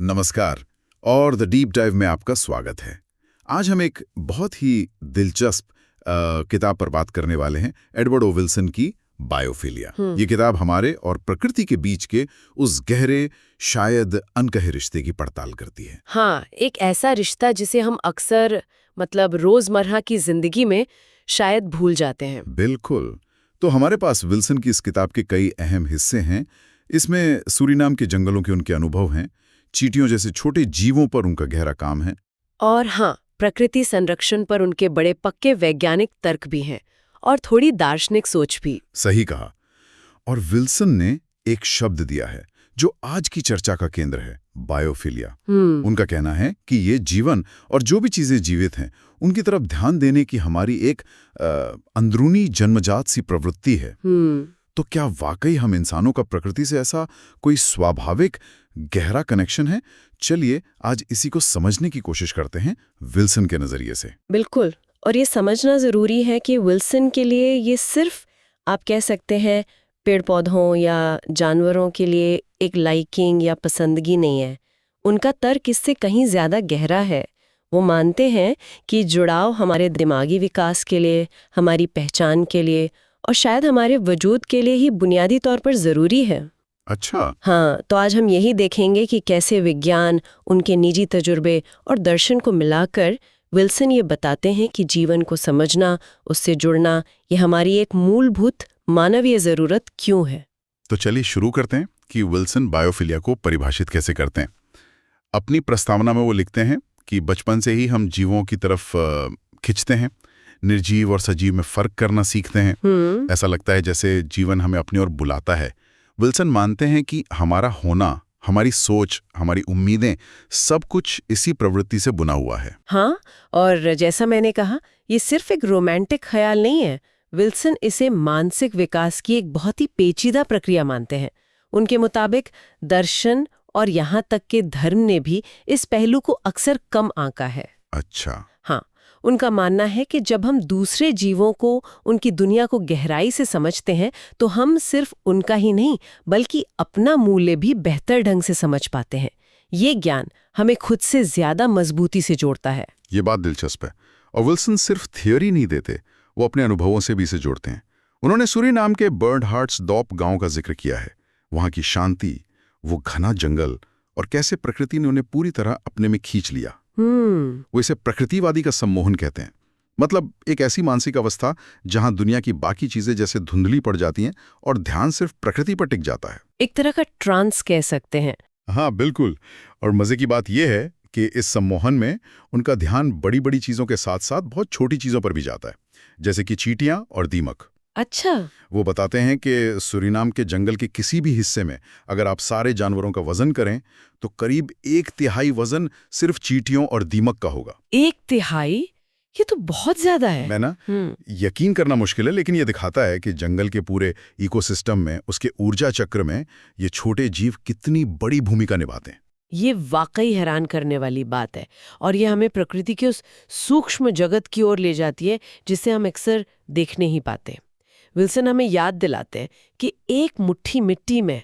नमस्कार और the deep dive में आपका स्वागत है। आज हम एक बहुत ही दिलचस्प किताब पर बात करने वाले हैं, एडवर्ड ओ विल्सन की बायोफिलिया। ये किताब हमारे और प्रकृति के बीच के उस गहरे, शायद अनकहे रिश्ते की पड़ताल करती है। हाँ, एक ऐसा रिश्ता जिसे हम अक्सर रोजमर्रा की जिंदगी में शायद भूल जाते हैं। बिल्कुल। तो हमारे पास विल्सन की इस किताब के कई अहम हिस्से हैं। इसमें सूरीनाम के जंगलों के उनके अनुभव हैं, चींटियों जैसे छोटे जीवों पर उनका गहरा काम है, और हाँ, प्रकृति संरक्षण पर उनके बड़े पक्के वैज्ञानिक तर्क भी हैं और थोड़ी दार्शनिक सोच भी। सही कहा। और विल्सन ने एक शब्द दिया है जो आज की चर्चा का केंद्र है, बायोफिलिया। उनका कहना है कि ये जीवन और जो भी चीजें जीवित हैं उनकी तरफ ध्यान देने की हमारी एक अंदरूनी जन्मजात सी प्रवृत्ति है। तो क्या वाकई हम इंसानों का प्रकृति से ऐसा कोई स्वाभाविक गहरा कनेक्शन है? चलिए आज इसी को समझने की कोशिश करते हैं विल्सन के नजरिए से। बिल्कुल, और ये समझना जरूरी है कि विल्सन के लिए ये सिर्फ, आप कह सकते हैं, पेड़ पौधों या जानवरों के लिए एक लाइकिंग या पसंदगी नहीं है। उनका तर्क इससे कहीं ज्यादा गहरा है। वो मानते हैं कि जुड़ाव हमारे दिमागी विकास के लिए, हमारी पहचान के लिए और शायद हमारे वजूद के लिए ही बुनियादी तौर पर जरूरी है। अच्छा। हाँ, तो आज हम यही देखेंगे कि कैसे विज्ञान, उनके निजी तजुर्बे और दर्शन को मिलाकर विल्सन ये बताते हैं कि जीवन को समझना, उससे जुड़ना, ये हमारी एक मूलभूत मानवीय जरूरत क्यों है। तो चलिए शुरू करते हैं कि विल्सन बायोफिलिया को परिभाषित कैसे करते हैं। अपनी प्रस्तावना में वो लिखते हैं कि बचपन से ही हम जीवों की तरफ खिंचते हैं, निर्जीव और सजीव में फर्क करना सीखते हैं। ऐसा लगता है जैसे जीवन हमें अपनी ओर बुलाता है। विल्सन मानते हैं कि हमारा होना, हमारी सोच, हमारी उम्मीदें, सब कुछ इसी प्रवृत्ति से बुना हुआ है। हाँ, और जैसा मैंने कहा, ये सिर्फ एक रोमांटिक ख्याल नहीं है। विल्सन इसे मानसिक विकास की एक बहुत ही पेचीदा प्रक्रिया मानते हैं। उनके मुताबिक दर्शन और यहाँ तक कि धर्म ने भी इस पहलू को अक्सर कम आंका है। अच्छा। हाँ, उनका मानना है कि जब हम दूसरे जीवों को, उनकी दुनिया को गहराई से समझते हैं तो हम सिर्फ उनका ही नहीं बल्कि अपना मूल्य भी बेहतर ढंग से समझ पाते हैं। ये ज्ञान हमें खुद से ज्यादा मजबूती से जोड़ता है। ये बात दिलचस्प है। और विल्सन सिर्फ थियोरी नहीं देते, वो अपने अनुभवों से भी इसे जोड़ते हैं। उन्होंने सूरीनाम के बर्नहार्ट्सडॉर्प गांव का जिक्र किया है। वहां की शांति, वो घना जंगल और कैसे प्रकृति ने उन्हें पूरी तरह अपने में खींच लिया। वो इसे प्रकृतिवादी का सम्मोहन कहते हैं। मतलब एक ऐसी मानसिक अवस्था जहां दुनिया की बाकी चीजें जैसे धुंधली पड़ जाती हैं और ध्यान सिर्फ प्रकृति पर टिक जाता है। एक तरह का ट्रांस कह सकते हैं। हाँ बिल्कुल। और मजे की बात यह है कि इस सम्मोहन में उनका ध्यान बड़ी बड़ी चीजों के साथ साथ बहुत छोटी चीजों पर भी जाता है, जैसे कि चींटियां और दीमक। अच्छा। वो बताते हैं कि सूरीनाम के जंगल के किसी भी हिस्से में अगर आप सारे जानवरों का वजन करें तो करीब 1/3 वजन सिर्फ चींटियों और दीमक का होगा। 1/3? ये तो बहुत ज्यादा है। मैं ना यकीन करना मुश्किल है, लेकिन ये दिखाता है कि जंगल के पूरे इकोसिस्टम में, उसके ऊर्जा चक्र में ये छोटे जीव कितनी बड़ी भूमिका निभाते हैं। ये वाकई हैरान करने वाली बात है और ये हमें प्रकृति के उस सूक्ष्म जगत की ओर ले जाती है जिसे हम अक्सर देख नहीं पाते। विल्सन हमें याद दिलाते हैं कि एक मुट्ठी मिट्टी में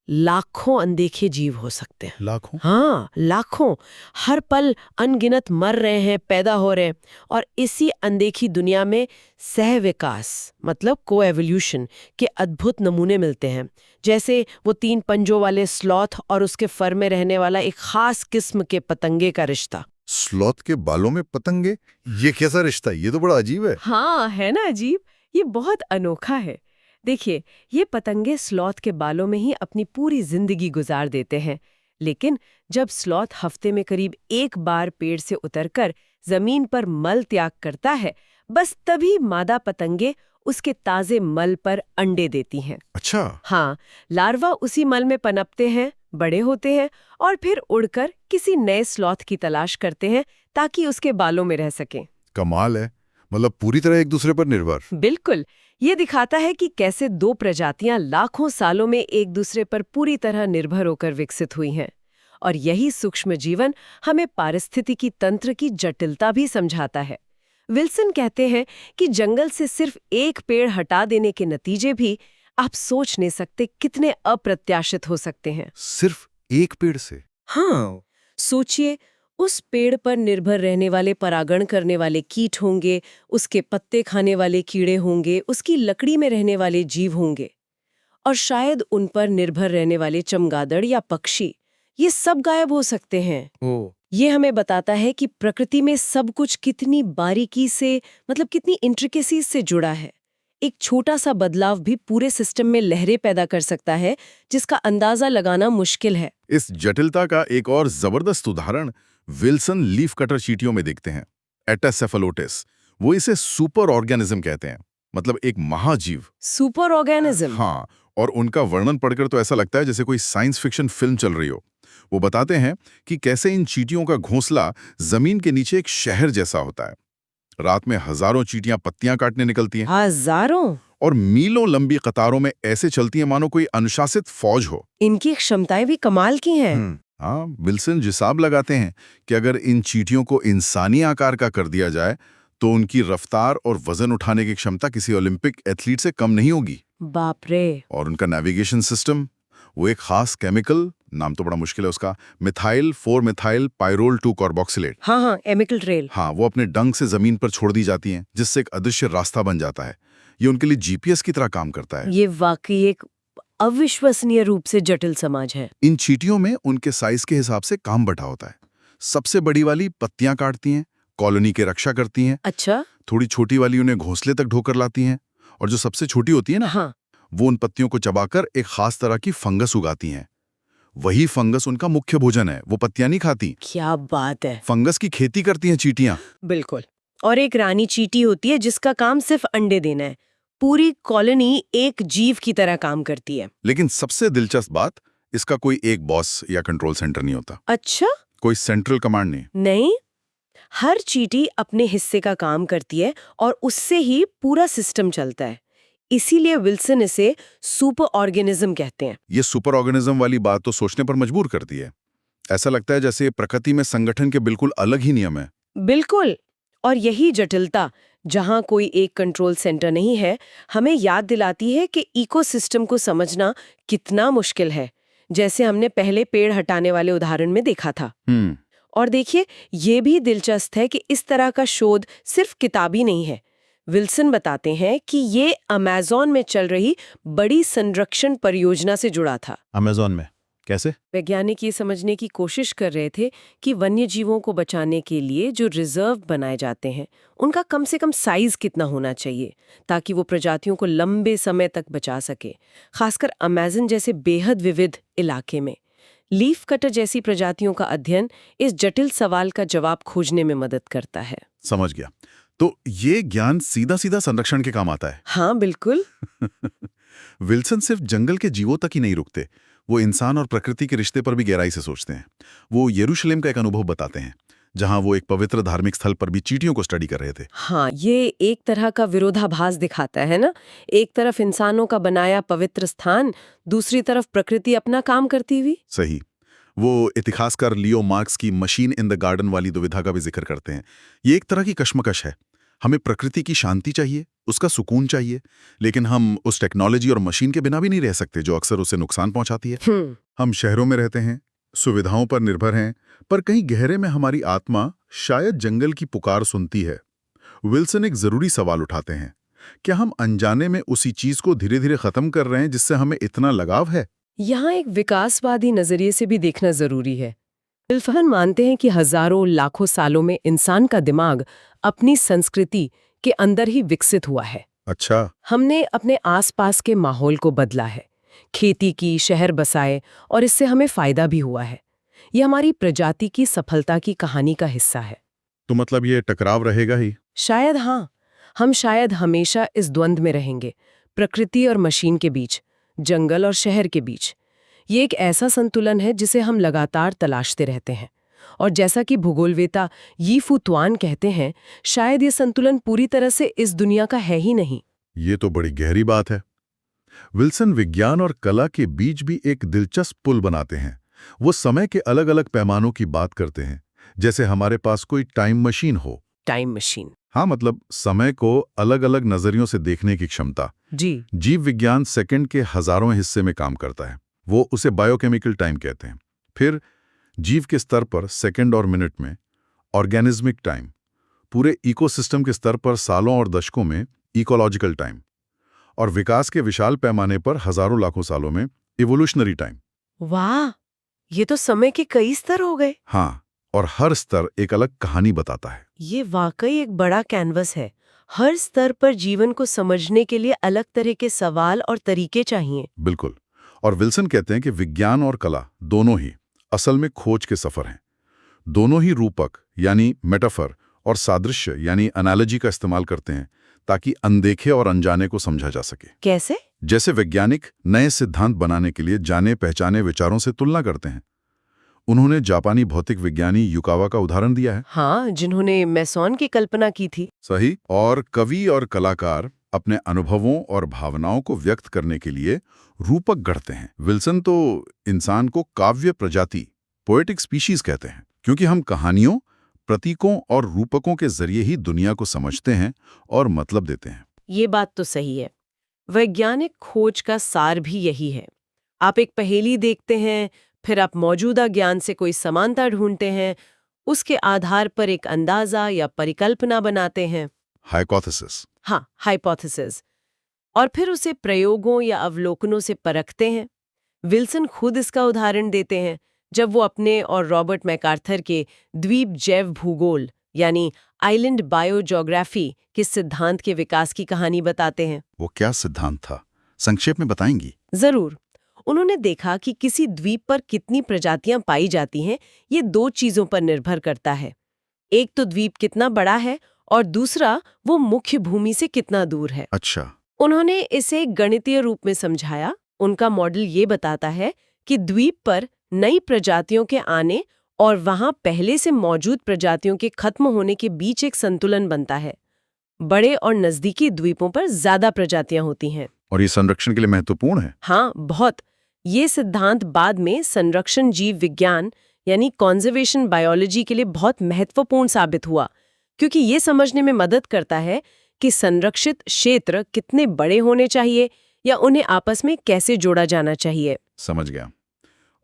लाखों अनदेखे जीव हो सकते हैं। लाखों? हाँ, लाखों। हर पल अनगिनत मर रहे हैं, पैदा हो रहे हैं, और इसी अनदेखी दुनिया में सहविकास मतलब कोएवोल्यूशन के अद्भुत नमूने मिलते हैं। जैसे वो 3 पंजों वाले स्लॉथ और उसके फर में रहने वाला एक खास किस्म के पतंगे का रिश्ता। स्लॉथ के बालों में पतंगे? ये कैसा रिश्ता? ये तो बड़ा अजीब है। हाँ, है ना अजीब? ये बहुत अनोखा है। देखिए, ये पतंगे स्लॉथ के बालों में ही अपनी पूरी जिंदगी गुजार देते हैं, लेकिन जब स्लॉथ हफ्ते में करीब 1 बार पेड़ से उतरकर जमीन पर मल त्याग करता है, बस तभी मादा पतंगे उसके ताजे मल पर अंडे देती हैं। अच्छा। हाँ, लार्वा उसी मल में पनपते हैं, बड़े होते हैं और फिर उड़कर किसी नए स्लॉथ की तलाश करते हैं ताकि उसके बालों में रह सकें। कमाल है। मतलब पूरी तरह एक दूसरे पर निर्भर। बिल्कुल। ये दिखाता है कि कैसे 2 प्रजातियां लाखों सालों में एक दूसरे पर पूरी तरह निर्भर होकर विकसित हुई हैं। और यही सूक्ष्म जीवन हमें पारिस्थितिकी तंत्र की जटिलता भी समझाता है। विल्सन कहते हैं कि जंगल से सिर्फ एक पेड़ हटा देने के नतीजे भी आप सोच नहीं सकते कितने अप्रत्याशित हो सकते हैं। सिर्फ एक पेड़ से? हाँ, सोचिए, उस पेड़ पर निर्भर रहने वाले परागण करने वाले कीट होंगे, उसके पत्ते खाने वाले कीड़े होंगे, उसकी लकड़ी में रहने वाले जीव होंगे, और शायद उन पर निर्भर रहने वाले चमगादड़ या पक्षी, ये सब गायब हो सकते हैं। ये हमें बताता है कि प्रकृति में सब कुछ कितनी बारीकी से, मतलब कितनी इंट्रिकेसी से जुड़ा है। एक छोटा सा बदलाव भी पूरे सिस्टम में लहरें पैदा कर सकता है, जिसका अंदाजा लगाना मुश्किल है। इस जटिलता का एक और जबरदस्त उदाहरण विल्सन लीफ कटर चींटियों में देखते हैं, एटासेफलोटिस। वो इसे सुपर ऑर्गेनिज्म कहते हैं, मतलब एक महाजीव। Super organism? हाँ, और उनका वर्णन पढ़कर तो ऐसा लगता है जैसे कोई साइंस फिक्शन फिल्म चल रही हो। वो बताते हैं कि कैसे इन चींटियों का घोंसला जमीन के नीचे एक शहर जैसा होता है। रात में हजारों चींटियां पत्तियां काटने निकलती हैं। हजारों? और मीलों लंबी कतारों में ऐसे चलती हैं मानो कोई अनुशासित फौज हो। इनकी क्षमताएं भी कमाल की हैं। हाँ, विल्सन हिसाब लगाते हैं कि अगर इन चींटियों को इंसानी आकार का कर दिया जाए तो उनकी रफ्तार और वजन उठाने की क्षमता किसी ओलंपिक एथलीट से कम नहीं होगी। बाप रे। और उनका नेविगेशन सिस्टम, वो एक खास केमिकल, नाम तो बड़ा मुश्किल है उसका, मिथाइल 4-मिथाइल पाइरोल 2 कार्बोक्सिलेट। हाँ, एमिकल ट्रेल। हाँ, वो अपने डंक से जमीन पर छोड़ दी जाती हैं, जिससे एक अदृश्य रास्ता बन जाता है। ये उनके लिए जीपीएस की तरह काम करता है। ये वाकई एक अविश्वसनीय रूप से जटिल समाज है। इन चींटियों में उनके साइज के हिसाब से काम बटा होता है। सबसे बड़ी वाली पत्तियां काटती हैं, कॉलोनी की रक्षा करती हैं। अच्छा। थोड़ी छोटी वाली उन्हें घोंसले तक ढोकर लाती हैं, और जो सबसे छोटी होती है ना, हाँ, वो उन पत्तियों को चबाकर एक खास तरह की फंगस उगाती हैं। वही फंगस उनका मुख्य भोजन है, वो पत्तियां नहीं खाती। क्या बात है। फंगस की खेती करती हैं चींटियां। बिल्कुल। और एक रानी चींटी होती है जिसका काम सिर्फ अंडे देना है। पूरी कॉलोनी एक जीव की तरह काम करती है। लेकिन सबसे दिलचस्प बात, इसका कोई एक बॉस या कंट्रोल सेंटर नहीं होता। अच्छा? कोई सेंट्रल कमांड नहीं। नहीं, हर चींटी अपने हिस्से का काम करती है और उससे ही पूरा सिस्टम चलता है। इसीलिए विल्सन इसे सुपर ऑर्गेनिज्म कहते हैं। ये सुपर ऑर्गेनिज्म वाली बात तो सोचने पर मजबूर करती है। ऐसा लगता है जैसे प्रकृति में संगठन के बिल्कुल अलग ही नियम है। बिल्कुल। और यही जटिलता, जहां कोई एक कंट्रोल सेंटर नहीं है, हमें याद दिलाती है कि इकोसिस्टम को समझना कितना मुश्किल है, जैसे हमने पहले पेड़ हटाने वाले उदाहरण में देखा था। और देखिए, ये भी दिलचस्प है कि इस तरह का शोध सिर्फ किताबी नहीं है। विल्सन बताते हैं कि ये अमेज़न में चल रही बड़ी संरक्षण परियोजना से जुड़ा था। अमेज़न में कैसे? वैज्ञानिक ये समझने की कोशिश कर रहे थे कि वन्य जीवों को बचाने के लिए जो रिजर्व बनाए जाते हैं, उनका कम से कम साइज कितना होना चाहिए, ताकि वो प्रजातियों को लंबे समय तक बचा सके, खासकर अमेज़न जैसे बेहद विविध इलाके में। लीफ कटर जैसी प्रजातियों का अध्ययन इस जटिल सवाल का जवाब खोजने में मदद करता है। समझ गया। तो ये ज्ञान सीधा सीधा संरक्षण के काम आता है। हाँ, बिल्कुल। विल्सन सिर्फ जंगल के जीवों तक ही नहीं रुकते, वो इंसान और प्रकृति के रिश्ते पर भी गहराई से सोचते हैं। वो यरूशलेम का एक अनुभव बताते हैं, जहां वो एक पवित्र धार्मिक स्थल पर भी चींटियों को स्टडी कर रहे थे। हाँ, ये एक तरह का विरोधाभास दिखाता है ना। एक तरफ इंसानों का बनाया पवित्र स्थान, दूसरी तरफ प्रकृति अपना काम करती हुई। सही। वो इतिहासकार लियो मार्क्स की मशीन इन द गार्डन वाली दुविधा का भी जिक्र करते हैं। ये एक तरह की कश्मकश है। हमें प्रकृति की शांति चाहिए, उसका सुकून चाहिए, लेकिन हम उस टेक्नोलॉजी और मशीन के बिना भी नहीं रह सकते जो अक्सर उसे नुकसान पहुंचाती है। हम शहरों में रहते हैं, सुविधाओं पर निर्भर हैं, पर कहीं गहरे में हमारी आत्मा शायद जंगल की पुकार सुनती है। विल्सन एक जरूरी सवाल उठाते हैं, क्या हम अनजाने में उसी चीज को धीरे धीरे खत्म कर रहे हैं जिससे हमें इतना लगाव है? यहाँ एक विकासवादी नजरिए से भी देखना जरूरी है। विल्सन मानते हैं कि हजारों लाखों सालों में इंसान का दिमाग अपनी संस्कृति के अंदर ही विकसित हुआ है। अच्छा। हमने अपने आसपास के माहौल को बदला है, खेती की, शहर बसाए, और इससे हमें फायदा भी हुआ है। ये हमारी प्रजाति की सफलता की कहानी का हिस्सा है। तो मतलब ये टकराव रहेगा ही? शायद हाँ। हम शायद हमेशा इस द्वंद्व में रहेंगे, प्रकृति और मशीन के बीच, जंगल और शहर के बीच। ये एक ऐसा संतुलन है जिसे हम लगातार तलाशते रहते हैं। और जैसा कि भूगोलवेता यीफू त्वान कहते हैं, शायद ये संतुलन पूरी तरह से इस दुनिया का है ही नहीं। ये तो बड़ी गहरी बात है। विल्सन विज्ञान और कला के बीच भी एक दिलचस्प पुल बनाते हैं। वो समय के अलग अलग पैमानों की बात करते हैं, जैसे हमारे पास कोई टाइम मशीन हो। Time machine? हाँ, मतलब समय को अलग अलग नजरियों से देखने की क्षमता। जी। जीव विज्ञान सेकंड के हजारों हिस्से में काम करता है, वो उसे बायोकेमिकल टाइम कहते हैं। फिर जीव के स्तर पर सेकंड और मिनट में, ऑर्गेनिज्मिक टाइम, पूरे इकोसिस्टम के स्तर पर सालों और दशकों में, इकोलॉजिकल टाइम, और विकास के विशाल पैमाने पर हजारों लाखों सालों में, इवोल्यूशनरी टाइम। वाह, ये तो समय के कई स्तर हो गए। हाँ, और हर स्तर एक अलग कहानी बताता है। ये वाकई एक बड़ा कैनवस है। हर स्तर पर जीवन को समझने के लिए अलग तरह के सवाल और तरीके चाहिए। बिल्कुल। और विल्सन कहते हैं कि विज्ञान और कला दोनों ही असल में खोज के सफर हैं। दोनों ही रूपक यानी मेटाफर और सादृश्य यानी एनालॉजी का इस्तेमाल करते हैं ताकि अनदेखे और अनजाने को समझा जा सके। कैसे? जैसे वैज्ञानिक नए सिद्धांत बनाने के लिए जाने पहचाने विचारों से तुलना करते हैं। उन्होंने जापानी भौतिक विज्ञानी युकावा का उदाहरण दिया है। हाँ, जिन्होंने मेसॉन की कल्पना की थी। सही। और कवि और कलाकार अपने अनुभवों और भावनाओं को व्यक्त करने के लिए रूपक गढ़ते हैं। विल्सन तो इंसान को काव्य प्रजाति, पोएटिक स्पीशीज कहते हैं, क्योंकि हम कहानियों, प्रतीकों और रूपकों के जरिए ही दुनिया को समझते हैं और मतलब देते हैं। ये बात तो सही है। वैज्ञानिक खोज का सार भी यही है। आप एक पहेली देखते हैं, फिर आप मौजूदा ज्ञान से कोई समानता ढूंढते हैं, उसके आधार पर एक अंदाजा या परिकल्पना बनाते हैं। हाइपोथेसिस। हाँ, हाइपोथेसिस। और फिर उसे प्रयोगों या अवलोकनों से परखते हैं। विल्सन खुद इसका उदाहरण देते हैं जब वो अपने और रॉबर्ट मैकार्थर के द्वीप जैव भूगोल यानी आइलैंड बायोजियोग्राफी के सिद्धांत के विकास की कहानी बताते हैं। वो क्या सिद्धांत था, संक्षेप में बताएंगी? जरूर। उन्होंने देखा कि किसी द्वीप पर कितनी प्रजातियां पाई जाती हैं, ये दो चीजों पर निर्भर करता है। एक तो द्वीप कितना बड़ा है और दूसरा वो मुख्य भूमि से कितना दूर है। अच्छा। उन्होंने इसे गणितीय रूप में समझाया। उनका मॉडल ये बताता है कि द्वीप पर नई प्रजातियों के आने और वहां पहले से मौजूद प्रजातियों के खत्म होने के बीच एक संतुलन बनता है। बड़े और नजदीकी द्वीपों पर ज्यादा प्रजातियां होती हैं। और ये संरक्षण के लिए महत्वपूर्ण है। हाँ, बहुत। ये सिद्धांत बाद में संरक्षण जीव विज्ञान यानी कॉन्जर्वेशन बायोलॉजी के लिए बहुत महत्वपूर्ण साबित हुआ, क्योंकि ये समझने में मदद करता है कि संरक्षित क्षेत्र कितने बड़े होने चाहिए या उन्हें आपस में कैसे जोड़ा जाना चाहिए। समझ गया।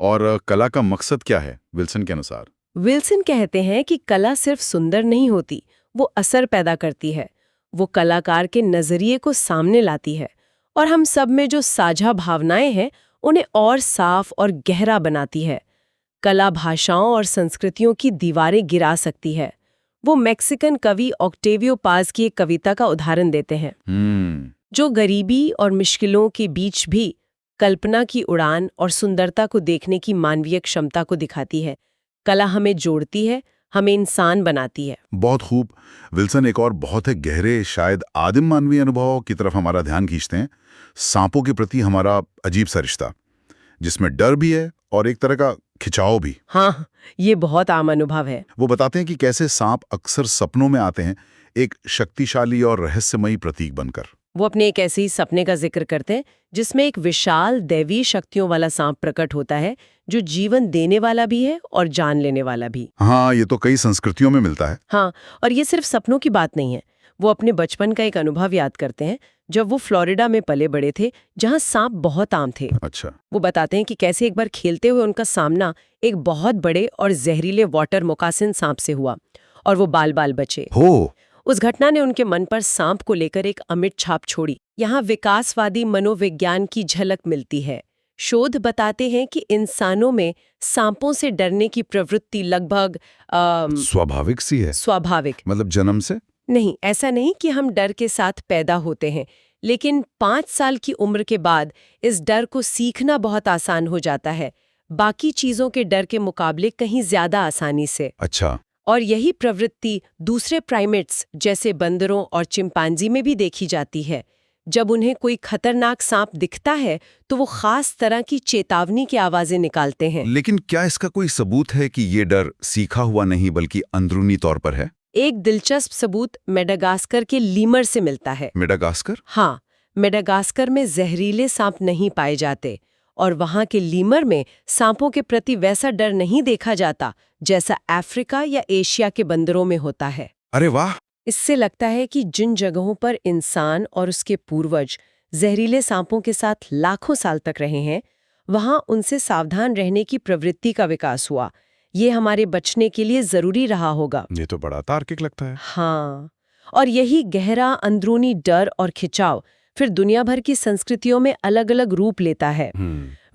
और कला का मकसद क्या है विल्सन के अनुसार? विल्सन कहते हैं कि कला सिर्फ सुंदर नहीं होती, वो असर पैदा करती है। वो कलाकार के नजरिए को सामने लाती है और हम सब में जो साझा भावनाएं हैं उन्हें और साफ और गहरा बनाती है। कला भाषाओं और संस्कृतियों की दीवारें गिरा सकती है। वो मैक्सिकन कवि ऑक्टेवियो पाज की एक कविता का उदाहरण देते हैं, जो गरीबी और मुश्किलों के बीच भी कल्पना की उड़ान और सुंदरता को देखने की मानवीय क्षमता को दिखाती है। कला हमें जोड़ती है, हमें इंसान बनाती है। बहुत खूब। विल्सन एक और बहुत है गहरे, शायद आदिम मानवीय अनुभवों की तरफ हमारा ध्यान खींचते हैं। सांपों के प्रति हमारा अजीब सा रिश्ता, जिसमें डर भी है और एक तरह का खिंचाव भी। हाँ, ये बहुत आम अनुभव है। वो बताते हैं कि कैसे सांप अक्सर सपनों में आते हैं, एक शक्तिशाली और रहस्यमयी प्रतीक बनकर। वो अपने एक ऐसे ही सपने का जिक्र करते हैं जिसमें एक विशाल दैवीय शक्तियों वाला सांप प्रकट होता है, जो जीवन देने वाला भी है और जान लेने वाला भी। हाँ, ये तो कई संस्कृतियों में मिलता है। हाँ, और ये सिर्फ सपनों की बात नहीं है। वो अपने बचपन का एक अनुभव याद करते हैं जब वो फ्लोरिडा में पले बड़े थे, जहाँ सांप बहुत आम थे। अच्छा। वो बताते हैं कि कैसे एक बार खेलते हुए उनका सामना एक बहुत बड़े और जहरीले वाटर मोकासिन सांप से हुआ और वो बाल बाल बचे। हो। उस घटना ने उनके मन पर सांप को लेकर एक अमिट छाप छोड़ी। यहाँ विकासवादी मनोविज्ञान की झलक मिलती है। शोध बताते हैं कि इंसानों में सांपों से डरने की प्रवृत्ति लगभग स्वाभाविक सी है। स्वाभाविक मतलब जन्म से नहीं। ऐसा नहीं कि हम डर के साथ पैदा होते हैं, लेकिन 5 साल की उम्र के बाद इस डर को सीखना बहुत आसान हो जाता है, बाकी चीजों के डर के मुकाबले कहीं ज्यादा आसानी से। अच्छा। और यही प्रवृत्ति दूसरे प्राइमेट्स जैसे बंदरों और चिंपांजी में भी देखी जाती है। जब उन्हें कोई खतरनाक सांप दिखता है तो वो खास तरह की चेतावनी की आवाजें निकालते हैं। लेकिन क्या इसका कोई सबूत है कि ये डर सीखा हुआ नहीं बल्कि अंदरूनी तौर पर है? एक दिलचस्प सबूत मेडागास्कर के लीमर से मिलता है। मेडागास्कर? हाँ, मेडागास्कर में जहरीले सांप नहीं पाए जाते और वहां के लीमर में सांपों के प्रति वैसा डर नहीं देखा जाता जैसा अफ्रीका या एशिया के बंदरों में होता है। अरे वाह! इससे लगता है कि जिन जगहों पर इंसान और उसके पूर्वज जहरीले सांपों के साथ लाखों साल तक रहे हैं, वहां उनसे सावधान रहने की प्रवृत्ति का विकास हुआ। ये हमारे बचने के लिए जरूरी रहा होगा। ये तो बड़ा तार्किक लगता है। हाँ, और यही गहरा अंदरूनी डर और खिंचाव फिर दुनिया भर की संस्कृतियों में अलग अलग रूप लेता है।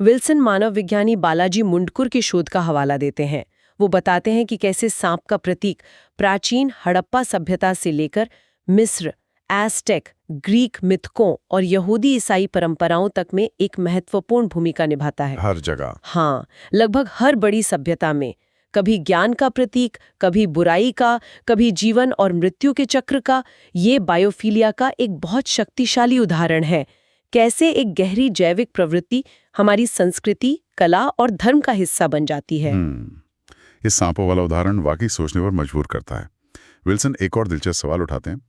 विल्सन मानव विज्ञानी बालाजी मुंडकुर की शोध का हवाला देते हैं। वो बताते हैं कि कैसे सांप का प्रतीक प्राचीन हड़प्पा सभ्यता से लेकर मिस्र, एज़टेक, ग्रीक मिथकों और यहूदी ईसाई परंपराओं तक में एक महत्वपूर्ण भूमिका निभाता है। हर जगह। हाँ, लगभग हर बड़ी सभ्यता में कभी ज्ञान का प्रतीक, कभी बुराई का, कभी जीवन और मृत्यु के चक्र का। ये बायोफिलिया का एक बहुत शक्तिशाली उदाहरण है। कैसे एक गहरी जैविक प्रवृत्ति हमारी संस्कृति, कला और धर्म का हिस्सा बन जाती है। इस सांपों वाला उदाहरण वाकई सोचने पर मजबूर करता है। विल्सन एक और दिलचस्प सवाल उठाते हैं,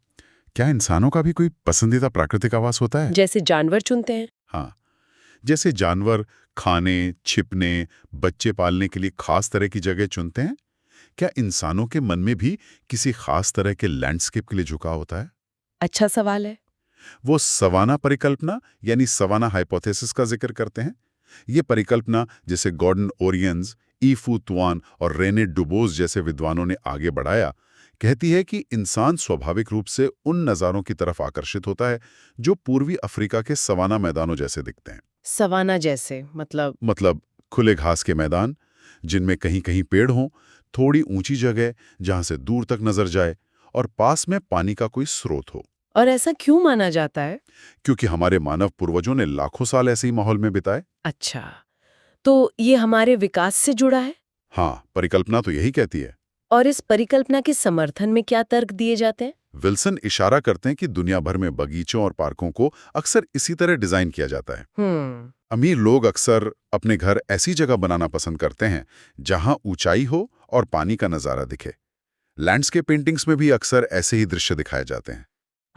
क्या इंसानों का भी कोई पसंदीदा प्राकृतिक आवास होता है? जैसे जानवर चुनते हैं। हाँ, जैसे जानवर खाने, छिपने, बच्चे पालने के लिए खास तरह की जगह चुनते हैं, क्या इंसानों के मन में भी किसी खास तरह के लैंडस्केप के लिए झुकाव होता है? अच्छा सवाल है। वो सवाना परिकल्पना यानी सवाना हाइपोथेसिस का जिक्र करते हैं। ये परिकल्पना जिसे गॉर्डन ओरियंस, ईफू तुआन और रेने डुबोज जैसे विद्वानों ने आगे बढ़ाया, कहती है कि इंसान स्वाभाविक रूप से उन नज़ारों की तरफ आकर्षित होता है जो पूर्वी अफ्रीका के सवाना मैदानों जैसे दिखते हैं। सवाना जैसे मतलब खुले घास के मैदान जिनमें कहीं कहीं पेड़ हों, थोड़ी ऊंची जगह जहां से दूर तक नजर जाए और पास में पानी का कोई स्रोत हो। और ऐसा क्यों माना जाता है? क्योंकि हमारे मानव पूर्वजों ने लाखों साल ऐसे ही माहौल में बिताए। अच्छा, तो ये हमारे विकास से जुड़ा है? हाँ, परिकल्पना तो यही कहती है। और इस परिकल्पना के समर्थन में क्या तर्क दिए जाते हैं? विल्सन इशारा करते हैं कि दुनिया भर में बगीचों और पार्कों को अक्सर इसी तरह डिजाइन किया जाता है। अमीर लोग अक्सर अपने घर ऐसी जगह बनाना पसंद करते हैं जहां ऊंचाई हो और पानी का नजारा दिखे। लैंडस्केप पेंटिंग्स में भी अक्सर ऐसे ही दृश्य दिखाए जाते हैं।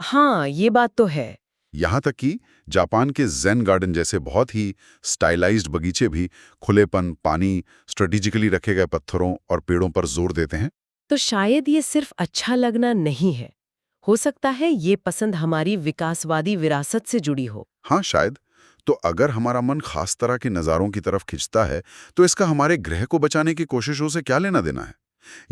हाँ, ये बात तो है। यहां तक कि जापान के ज़ेन गार्डन जैसे बहुत ही स्टाइलाइज्ड बगीचे भी खुलेपन, पानी, स्ट्रेटेजिकली रखे गए पत्थरों और पेड़ों पर जोर देते हैं। तो शायद ये सिर्फ अच्छा लगना नहीं है, हो सकता है ये पसंद हमारी विकासवादी विरासत से जुड़ी हो। हाँ, शायद। तो अगर हमारा मन खास तरह के नज़ारों की तरफ खिंचता है तो इसका हमारे ग्रह को बचाने की कोशिशों से क्या लेना देना है?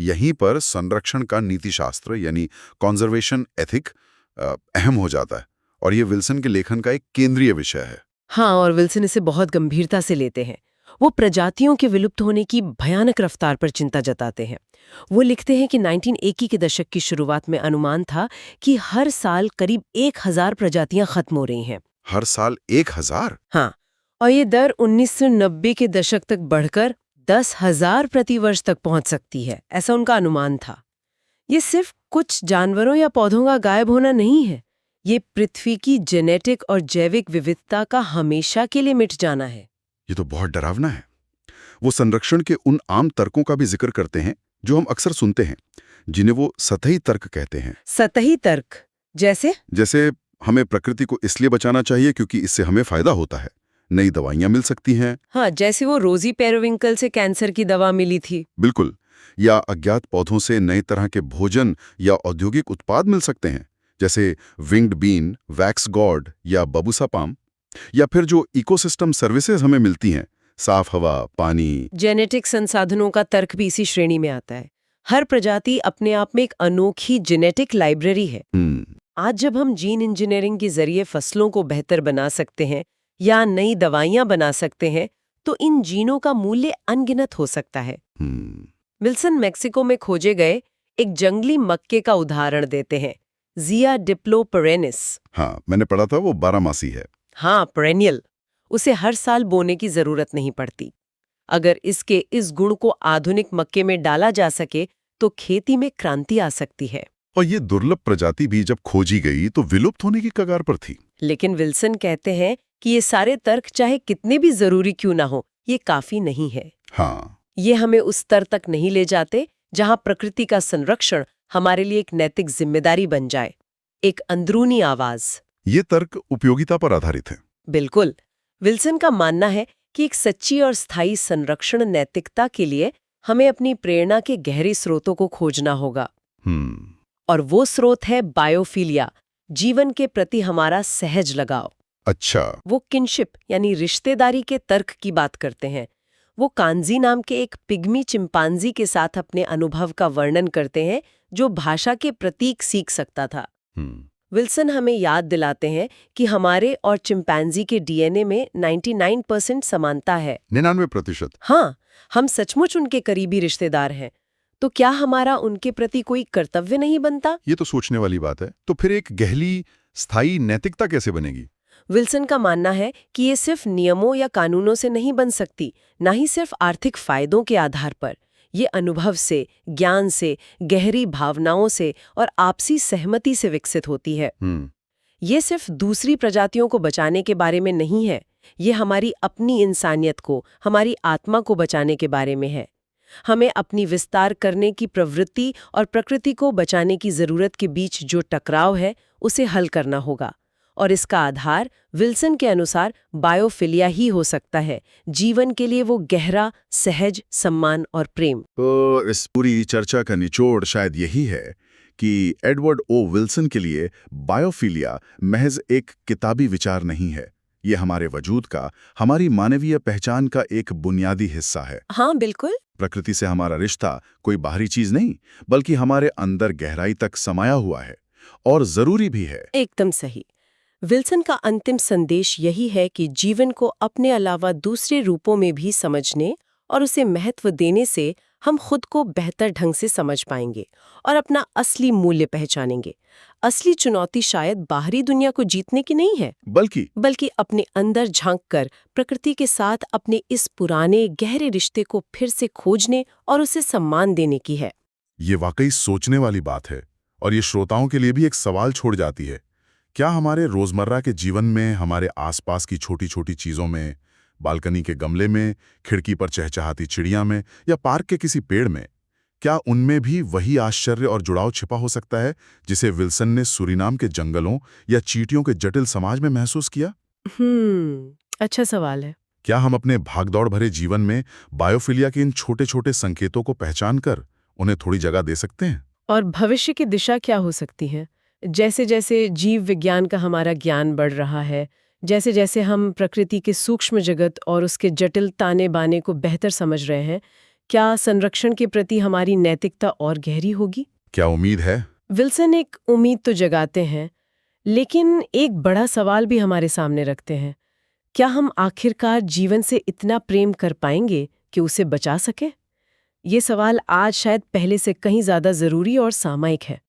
यहीं पर संरक्षण का नीतिशास्त्र यानी कॉन्जर्वेशन एथिक अहम हो जाता है और ये विल्सन के लेखन का एक केंद्रीय विषय है। हाँ, और विल्सन इसे बहुत गंभीरता से लेते हैं। वो प्रजातियों के विलुप्त होने की भयानक रफ्तार पर चिंता जताते हैं। वो लिखते हैं कि 1980 के दशक की शुरुआत में अनुमान था कि हर साल करीब 1000 प्रजातियां खत्म हो रही हैं। हर साल 1000? हाँ, और ये दर 1990 के दशक तक बढ़कर 10,000 प्रतिवर्ष तक पहुंच सकती है, ऐसा उनका अनुमान था। ये सिर्फ कुछ जानवरों या पौधों का गायब होना नहीं है, ये पृथ्वी की जेनेटिक और जैविक विविधता का हमेशा के लिए मिट जाना है। ये तो बहुत डरावना है। वो संरक्षण के उन आम तर्कों का भी जिक्र करते हैं जो हम अक्सर सुनते हैं, जिन्हें वो सतही तर्क कहते हैं। सतही तर्क जैसे हमें प्रकृति को इसलिए बचाना चाहिए क्योंकि इससे हमें फायदा होता है, नई दवाइयां मिल सकती हैं। हाँ, जैसे वो रोजी पेरिविंकल से कैंसर की दवा मिली थी। बिल्कुल। या अज्ञात पौधों से नए तरह के भोजन या औद्योगिक उत्पाद मिल सकते हैं, जैसे विंग्ड बीन, वैक्स गॉड या बबूसा पाम। या फिर जो इकोसिस्टम सर्विसेज हमें मिलती हैं, साफ हवा, पानी। जेनेटिक संसाधनों का तर्क भी इसी श्रेणी में आता है। हर प्रजाति अपने आप में एक अनोखी जेनेटिक लाइब्रेरी है। आज जब हम जीन इंजीनियरिंग के जरिए फसलों को बेहतर बना सकते हैं या नई दवाइयां बना सकते हैं, तो इन जीनों का मूल्य अनगिनत हो सकता है। विल्सन मेक्सिको में खोजे गए एक जंगली मक्के का उदाहरण देते हैं, जिया डिप्लोपेरेनिस। हाँ, मैंने पढ़ा था वो 12 है। हाँ, पेरेनियल। उसे हर साल बोने की जरूरत नहीं पड़ती। अगर इसके इस गुण को आधुनिक मक्के में डाला जा सके तो खेती में क्रांति आ सकती है। और ये दुर्लभ प्रजाति भी जब खोजी गई तो विलुप्त होने की कगार पर थी। लेकिन विल्सन कहते हैं कि ये सारे तर्क चाहे कितने भी जरूरी क्यों ना हो, ये काफी नहीं है। हाँ, ये हमें उस स्तर तक नहीं ले जाते जहां प्रकृति का संरक्षण हमारे लिए एक नैतिक जिम्मेदारी बन जाए, एक अंदरूनी आवाज। ये तर्क उपयोगिता पर आधारित है। बिल्कुल। विल्सन का मानना है कि एक सच्ची और स्थायी संरक्षण नैतिकता के लिए हमें अपनी प्रेरणा के गहरे स्रोतों को खोजना होगा। और वो स्रोत है बायोफिलिया, जीवन के प्रति हमारा सहज लगाव। अच्छा। वो किनशिप यानी रिश्तेदारी के तर्क की बात करते हैं। वो कांजी नाम के एक पिग्मी चिंपांजी के साथ अपने अनुभव का वर्णन करते हैं जो भाषा के प्रतीक सीख सकता था। विल्सन हमें याद दिलाते हैं कि हमारे और चिंपैंजी के डीएनए में 99% समानता है। 99%? हाँ, हम सचमुच उनके करीबी रिश्तेदार हैं। तो क्या हमारा उनके प्रति कोई कर्तव्य नहीं बनता? ये तो सोचने वाली बात है। तो फिर एक गहरी, स्थायी नैतिकता कैसे बनेगी? विल्सन का मानना है कि ये सिर्फ नियमों या कानूनों से नहीं बन सकती, ना ही सिर्फ आर्थिक फायदों के आधार पर। ये अनुभव से, ज्ञान से, गहरी भावनाओं से और आपसी सहमति से विकसित होती है। ये सिर्फ दूसरी प्रजातियों को बचाने के बारे में नहीं है, ये हमारी अपनी इंसानियत को, हमारी आत्मा को बचाने के बारे में है। हमें अपनी विस्तार करने की प्रवृत्ति और प्रकृति को बचाने की जरूरत के बीच जो टकराव है, उसे हल करना होगा। और इसका आधार विल्सन के अनुसार बायोफिलिया ही हो सकता है, जीवन के लिए वो गहरा, सहज सम्मान और प्रेम। तो इस पूरी चर्चा का निचोड़ शायद यही है कि एडवर्ड ओ विल्सन के लिए बायोफिलिया महज एक किताबी विचार नहीं है। ये हमारे वजूद का, हमारी मानवीय पहचान का एक बुनियादी हिस्सा है। हाँ, बिल्कुल। प्रकृति से हमारा रिश्ता कोई बाहरी चीज नहीं, बल्कि हमारे अंदर गहराई तक समाया हुआ है और जरूरी भी है। एकदम सही। विल्सन का अंतिम संदेश यही है कि जीवन को अपने अलावा दूसरे रूपों में भी समझने और उसे महत्व देने से हम खुद को बेहतर ढंग से समझ पाएंगे और अपना असली मूल्य पहचानेंगे। असली चुनौती शायद बाहरी दुनिया को जीतने की नहीं है, बल्कि अपने अंदर झांककर प्रकृति के साथ अपने इस पुराने गहरे रिश्ते को फिर से खोजने और उसे सम्मान देने की है। ये वाकई सोचने वाली बात है और ये श्रोताओं के लिए भी एक सवाल छोड़ जाती है। क्या हमारे रोजमर्रा के जीवन में, हमारे आसपास की छोटी छोटी चीजों में, बालकनी के गमले में, खिड़की पर चहचहाती चिड़िया में या पार्क के किसी पेड़ में, क्या उनमें भी वही आश्चर्य और जुड़ाव छिपा हो सकता है जिसे विल्सन ने सूरीनाम के जंगलों या चींटियों के जटिल समाज में महसूस किया? अच्छा सवाल है। क्या हम अपने भागदौड़ भरे जीवन में बायोफिलिया के इन छोटे छोटे संकेतों को पहचान कर उन्हें थोड़ी जगह दे सकते हैं? और भविष्य की दिशा क्या हो सकती है? जैसे जैसे जीव विज्ञान का हमारा ज्ञान बढ़ रहा है, जैसे जैसे हम प्रकृति के सूक्ष्म जगत और उसके जटिल ताने बाने को बेहतर समझ रहे हैं, क्या संरक्षण के प्रति हमारी नैतिकता और गहरी होगी? क्या उम्मीद है? विल्सन एक उम्मीद तो जगाते हैं, लेकिन एक बड़ा सवाल भी हमारे सामने रखते हैं। क्या हम आखिरकार जीवन से इतना प्रेम कर पाएंगे कि उसे बचा सके? ये सवाल आज शायद पहले से कहीं ज्यादा जरूरी और सामयिक है।